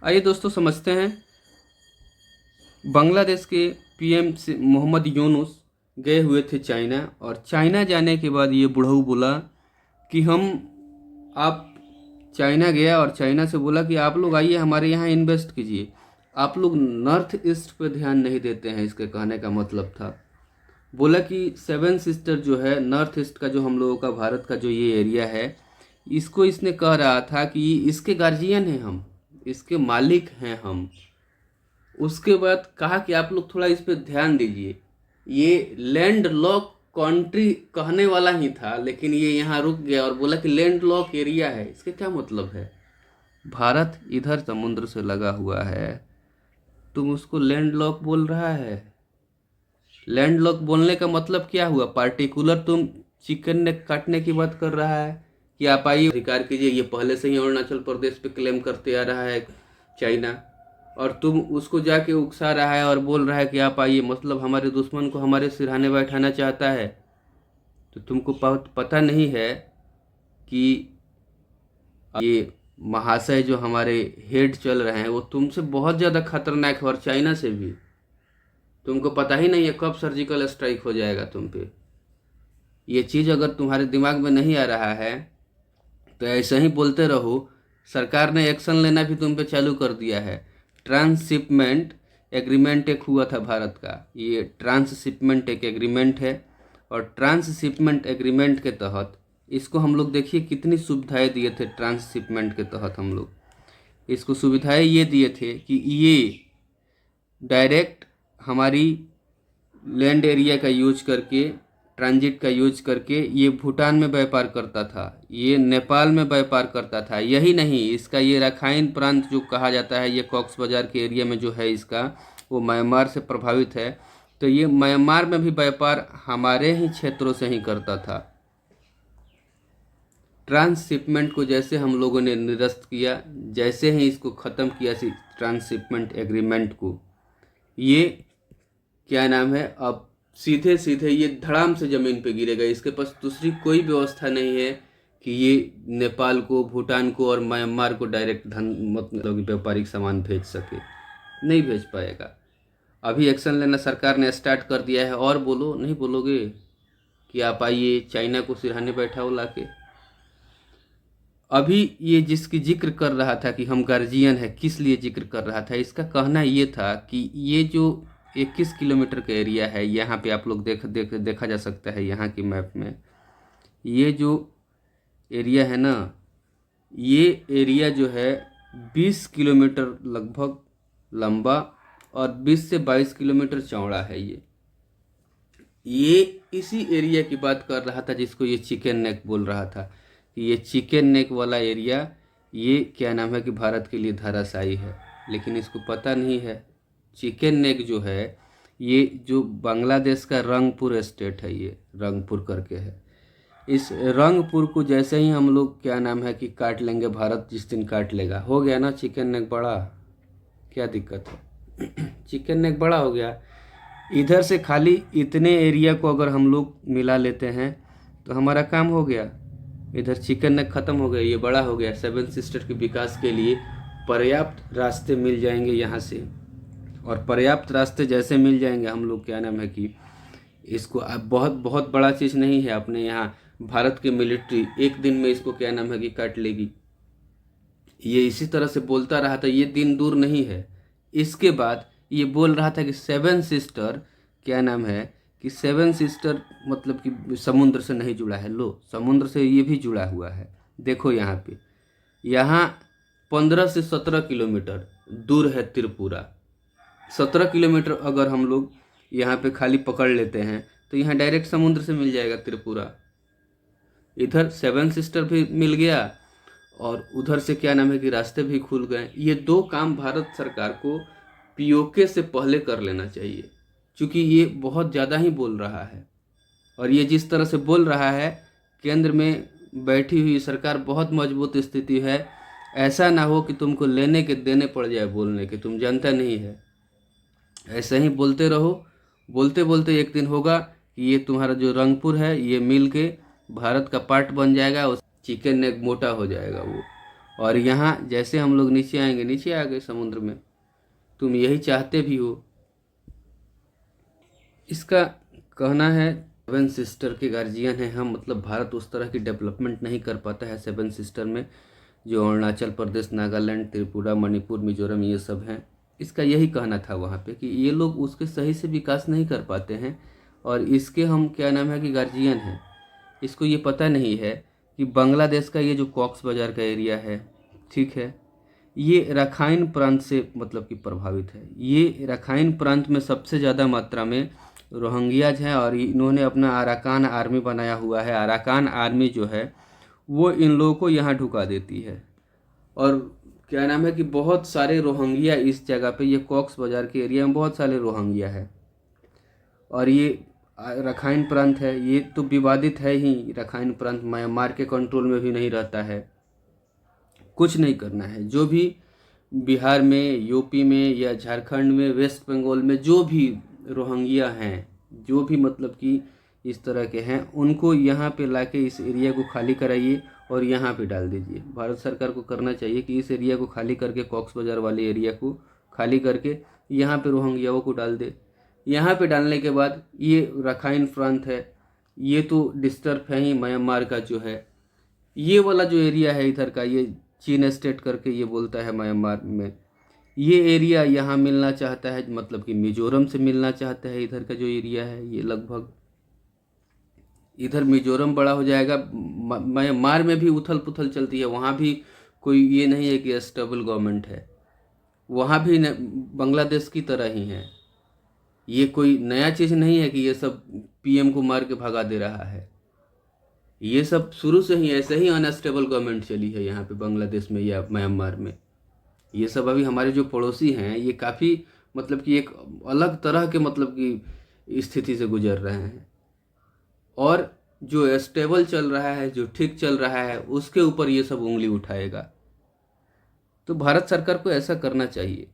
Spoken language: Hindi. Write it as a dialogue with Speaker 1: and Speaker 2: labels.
Speaker 1: आइए दोस्तों समझते हैं। बांग्लादेश के पीएम से मोहम्मद यूनुस गए हुए थे चाइना, और चाइना जाने के बाद ये बुढ़ऊ बोला कि आप चाइना गया और चाइना से बोला कि आप लोग आइए हमारे यहाँ इन्वेस्ट कीजिए, आप लोग नॉर्थ ईस्ट पे ध्यान नहीं देते हैं। इसके कहने का मतलब था, बोला कि सेवन सिस्टर जो है नॉर्थ ईस्ट का, जो हम लोगों का भारत का जो ये एरिया है, इसको इसने कह रहा था कि इसके गार्जियन हैं हम, इसके मालिक हैं हम। उसके बाद कहा कि आप लोग थोड़ा इस पे ध्यान दीजिए। ये लैंड लॉक कंट्री कहने वाला ही था, लेकिन ये यहाँ रुक गया और बोला कि लैंड लॉक एरिया है। इसके क्या मतलब है? भारत इधर समुद्र से लगा हुआ है, तुम उसको लैंड लॉक बोल रहा है। लैंड लॉक बोलने का मतलब क्या हुआ? पार्टिकुलर तुम चिकन नेक काटने की बात कर रहा है कि आप आइए अधिकार कीजिए। ये पहले से ही अरुणाचल प्रदेश पे क्लेम करते आ रहा है चाइना, और तुम उसको जाके उकसा रहा है और बोल रहा है कि आप आइए, मतलब हमारे दुश्मन को हमारे सिरहाने बैठाना चाहता है। तो तुमको पता नहीं है कि ये महाशय जो हमारे हेड चल रहे हैं वो तुमसे बहुत ज़्यादा खतरनाक है, और चाइना से भी। तुमको पता ही नहीं है कब सर्जिकल स्ट्राइक हो जाएगा तुम पे। ये चीज़ अगर तुम्हारे दिमाग में नहीं आ रहा है तो ऐसे ही बोलते रहो। सरकार ने एक्शन लेना भी तुम पे चालू कर दिया है। ट्रांसशिपमेंट एग्रीमेंट एक हुआ था भारत का, ये ट्रांसशिपमेंट एक एग्रीमेंट है, और ट्रांसशिपमेंट एग्रीमेंट के तहत इसको हम लोग देखिए कितनी सुविधाएं दिए थे। ट्रांसशिपमेंट के तहत हम लोग इसको सुविधाएं ये दिए थे कि ये डायरेक्ट हमारी लैंड एरिया का यूज करके, ट्रांजिट का यूज करके ये भूटान में व्यापार करता था, ये नेपाल में व्यापार करता था। यही नहीं, इसका ये रखाइन प्रांत जो कहा जाता है, ये कॉक्स बाजार के एरिया में जो है इसका, वो म्यांमार से प्रभावित है। तो ये म्यांमार में भी व्यापार हमारे ही क्षेत्रों से ही करता था। ट्रांसशिपमेंट को जैसे हम लोगों ने निरस्त किया, जैसे ही इसको ख़त्म किया ट्रांसशिपमेंट एग्रीमेंट को, ये क्या नाम है, अब सीधे सीधे ये धड़ाम से ज़मीन पे गिरेगा। इसके पास दूसरी कोई व्यवस्था नहीं है कि ये नेपाल को, भूटान को और म्यांमार को डायरेक्ट धन मतलब व्यापारिक सामान भेज सके। नहीं भेज पाएगा। अभी एक्शन लेना सरकार ने स्टार्ट कर दिया है। और बोलो, नहीं बोलोगे कि आप आइए चाइना को सिरहाने बैठाओ लाके? अभी ये जिसकी जिक्र कर रहा था कि हम गार्जियन है, किस लिए जिक्र कर रहा था? इसका कहना ये था कि ये जो 21 किलोमीटर का एरिया है, यहाँ पे आप लोग देखा जा सकता है यहाँ की मैप में, ये जो एरिया है ना, ये एरिया जो है 20 किलोमीटर लगभग लंबा और 20 से 22 किलोमीटर चौड़ा है। ये इसी एरिया की बात कर रहा था जिसको ये चिकन नेक बोल रहा था कि ये चिकन नेक वाला एरिया, ये क्या नाम है कि भारत के लिए धराशायी है। लेकिन इसको पता नहीं है चिकन नेक जो है, ये जो बांग्लादेश का रंगपुर स्टेट है, ये रंगपुर करके है। इस रंगपुर को जैसे ही हम लोग क्या नाम है कि काट लेंगे, भारत जिस दिन काट लेगा, हो गया ना चिकन नेक बड़ा। क्या दिक्कत है? चिकन नेक बड़ा हो गया। इधर से खाली इतने एरिया को अगर हम लोग मिला लेते हैं तो हमारा काम हो गया। इधर चिकन नेक ख़त्म हो गया, ये बड़ा हो गया। सेवन सिस्टर के विकास के लिए पर्याप्त रास्ते मिल जाएंगे यहाँ से, और पर्याप्त रास्ते जैसे मिल जाएंगे हम लोग क्या नाम है कि इसको, अब बहुत बहुत बड़ा चीज़ नहीं है। अपने यहाँ भारत की मिलिट्री एक दिन में इसको क्या नाम है कि काट लेगी। ये इसी तरह से बोलता रहा था, ये दिन दूर नहीं है। इसके बाद ये बोल रहा था कि सेवन सिस्टर क्या नाम है कि सेवन सिस्टर मतलब कि समुद्र से नहीं जुड़ा है। लो, समुद्र से ये भी जुड़ा हुआ है। देखो यहाँ पे, यहाँ 15 से 17 किलोमीटर दूर है त्रिपुरा। 17 किलोमीटर अगर हम लोग यहाँ पे खाली पकड़ लेते हैं तो यहाँ डायरेक्ट समुद्र से मिल जाएगा त्रिपुरा। इधर सेवन सिस्टर भी मिल गया और उधर से क्या नाम है कि रास्ते भी खुल गए। ये दो काम भारत सरकार को पीओके से पहले कर लेना चाहिए, क्योंकि ये बहुत ज़्यादा ही बोल रहा है। और ये जिस तरह से बोल रहा है, केंद्र में बैठी हुई सरकार बहुत मजबूत स्थिति है। ऐसा ना हो कि तुमको लेने के देने पड़ जाए बोलने के, तुम जानता नहीं है। ऐसे ही बोलते रहो, बोलते बोलते एक दिन होगा कि ये तुम्हारा जो रंगपुर है ये मिल के भारत का पार्ट बन जाएगा। उस चिकन नेक मोटा हो जाएगा वो, और यहाँ जैसे हम लोग नीचे आएंगे, नीचे आ गए समुद्र में, तुम यही चाहते भी हो। इसका कहना है सेवन सिस्टर के गार्जियन हैं हम, मतलब भारत उस तरह की डेवलपमेंट नहीं कर पाता है सेवन सिस्टर में, जो अरुणाचल प्रदेश, नागालैंड, त्रिपुरा, मणिपुर, मिजोरम ये सब हैं। इसका यही कहना था वहाँ पे कि ये लोग उसके सही से विकास नहीं कर पाते हैं और इसके हम क्या नाम है कि गार्जियन हैं। इसको ये पता नहीं है कि बांग्लादेश का ये जो कॉक्स बाज़ार का एरिया है, ठीक है, ये रखाइन प्रांत से मतलब कि प्रभावित है। ये रखाइन प्रांत में सबसे ज़्यादा मात्रा में रोहिंग्याज हैं और इन्होंने अपना अराकान आर्मी बनाया हुआ है। अराकान आर्मी जो है वो इन लोगों को यहाँ ढुका देती है और क्या नाम है कि बहुत सारे रोहिंग्या इस जगह पे, ये कॉक्स बाज़ार के एरिया में बहुत सारे रोहिंग्या है। और ये रखाइन प्रांत है, ये तो विवादित है ही। रखाइन प्रांत म्यांमार के कंट्रोल में भी नहीं रहता है। कुछ नहीं करना है, जो भी बिहार में, यूपी में या झारखंड में, वेस्ट बंगाल में जो भी रोहिंग्या हैं, जो भी मतलब कि इस तरह के हैं, उनको यहाँ पे लाके इस एरिया को खाली कराइए और यहाँ पे डाल दीजिए। भारत सरकार को करना चाहिए कि इस एरिया को खाली करके, कॉक्स बाज़ार वाले एरिया को खाली करके यहाँ पे रोहिंग्याओं को डाल दे। यहाँ पे डालने के बाद ये रखाइन प्रांत है, ये तो डिस्टर्ब है ही म्यांमार का जो है। ये वाला जो एरिया है इधर का, ये चीन स्टेट करके ये बोलता है म्यांमार में, ये एरिया यहाँ मिलना चाहता है, मतलब कि मिजोरम से मिलना चाहता है। इधर का जो एरिया है ये लगभग इधर मिजोरम बड़ा हो जाएगा। म्यांमार में भी उथल पुथल चलती है, वहाँ भी कोई ये नहीं है कि स्टेबल गवर्नमेंट है, वहाँ भी बांग्लादेश की तरह ही है। ये कोई नया चीज़ नहीं है कि ये सब पीएम को मार के भगा दे रहा है। ये सब शुरू से ही ऐसे ही अनस्टेबल गवर्नमेंट चली है यहाँ पे बांग्लादेश में या म्यांमार में। ये सब अभी हमारे जो पड़ोसी हैं ये काफ़ी मतलब कि एक अलग तरह के मतलब की स्थिति से गुजर रहे हैं और जो स्टेबल चल रहा है, जो ठीक चल रहा है, उसके ऊपर ये सब उंगली उठाएगा। तो भारत सरकार को ऐसा करना चाहिए।